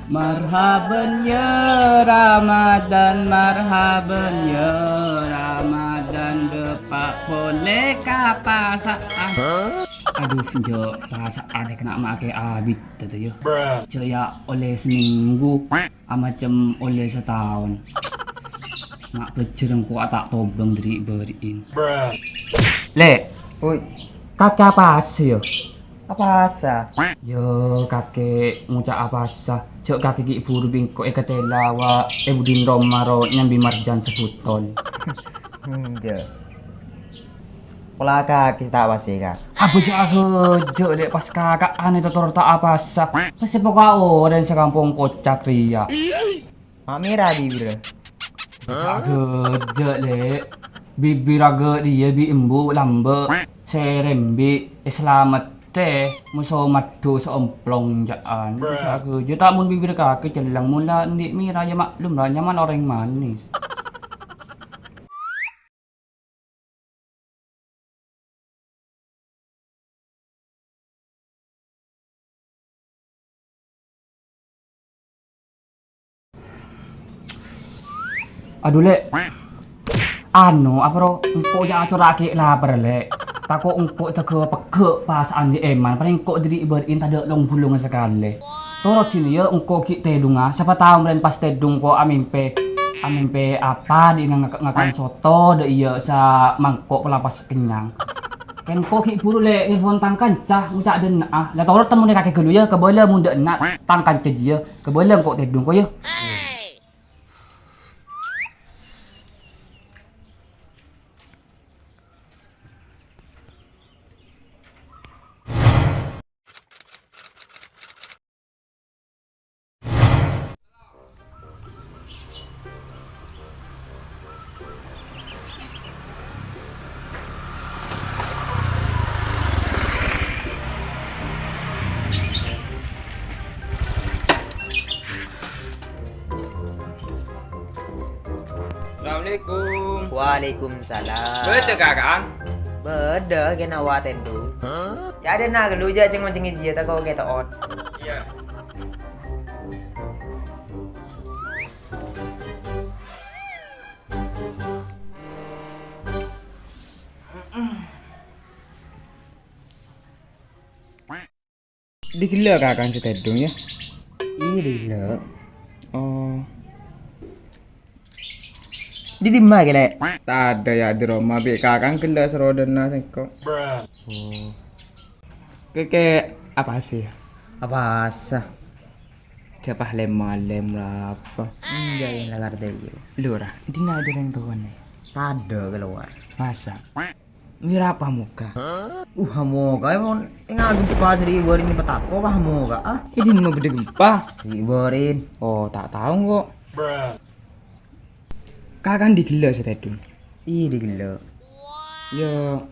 Marhaban ya Ramadan, marhaban ya Ramadan, depak boleh kapasaan. Aduh, jo perasaan kena make abis tu ya. Jo ya oleh seminggu, macam oleh setahun. Mak bejereng kok tak tobeng dari beriin. Le, Oi, kakek apa sih yo? apa asa? Yo kakek ngucap apa sah? Cok kakek ki buru bingko ekatela wa ebudin romaro nyambi marjan sebutol. Enggak. Pola kaki tak pasti kak. Apa jago jo dek pas kakak aneh tutor tak apa sah? Pasti pokok orang sekampung kocak ria. Mak merah bibir. Jago jo dek. Bibir agak dia bi embu lambe serembi selamat teh musuh madu seomplong jaan. Jago jo tak mun bibir kakek celang mula ndik mira ya maklum lah nyaman orang manis. Aduh lek, apa ro engkau yang atur laki lapar lek. Tako engkau tege peke pas andi eman, paling engkau diri berin tada long bulung sekali. Toro sini ya engkau ki tedunga, siapa tahu meren pas tedung ko amimpe apa di ngakan soto de iya sa mangkok pelapas kenyang. Ken ko ki buru lek nelfon tangkan cah ngucak den ah. Lah toro temu kakek gelu ya kebole munda nak tangkan ceji ya. Kebole engkau tedung ko ya. Assalamualaikum. Waalaikumsalam. Betul kakak? Beda kena waten tu. Ya ada nak lu je ceng macam ini tak kau kita on. Iya. Dikila kakak si tedung ya. Ih lah. Oh. Di dimana kele? Tak ada ya di Roma bi kakang kena serodena sengko. Oh, Keke apa sih? apa asa? Siapa lem apa? Enggak yang lagar dia. Lura, dina ada yang tuan nih. Tada keluar. Masa? Mira apa muka? Hamu kau mau tengah gempa seri borin ni petako kah hamu kah? Ah, Ini mau gede gempa. seri borin. Oh, tak tahu kok. Kakang digila si tedung. Ih digelo. Ya,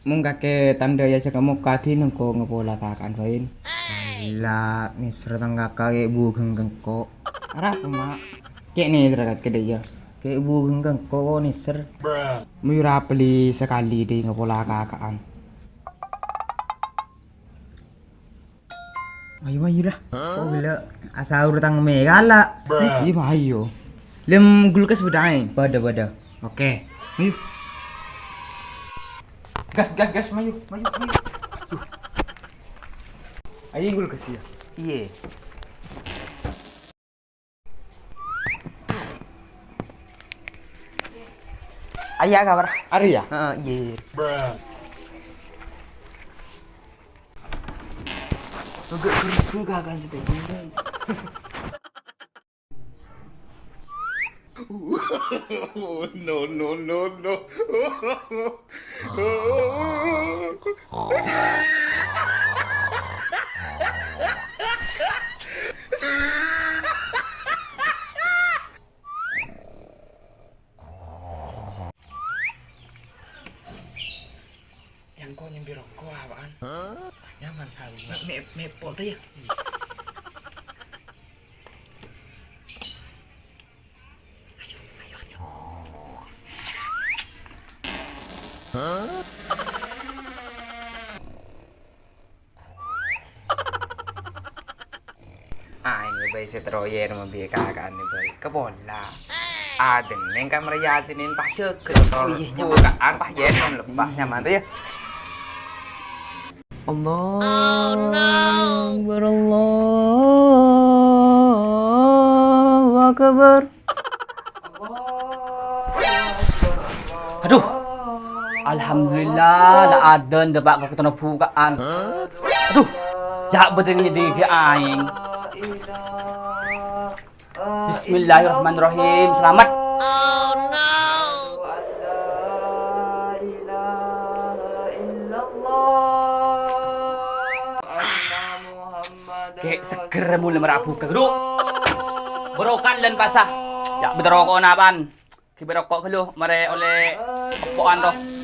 mung kakek tanda ya jaga muka di nengko ngepola kakan bain. Lah, ni serang kakak kayak bu genggeng kok. Arah apa mak? Cek nih seragat gede ya. Kayak bu genggeng kok ni ser. Mira beli sekali di ngepola kakaan. Ayo dah. Oh bila asal urutang megala. Iya mah ayo. Lem gulkas bedai. Pada. Oke. Ayo. Gas, maju. Ayo gulkas ya. Iya. Ayah kabar. Ari ya? Iya. Agak kerusu kakak si tedung. No. Yang kau nyambi rokok apaan? Nyaman sekali. Mepol tuh ya. bay setroyer mobil kakak nih bay ke bola. Ada neng kamera yatinin pas cek bukaan pas yenon lepas nyaman tuh ya. Allah Allahu Akbar. Aduh. Alhamdulillah la aden dapat kau ketemu bukaan. Aduh. Ya betul ni dia aing. Bismillahirrahmanirrahim. Selamat. Kek seger mula merabu ke geduk. Berokan dan pasah. Ya berokok napan. Ki berokok kelu mare oleh opoan roh.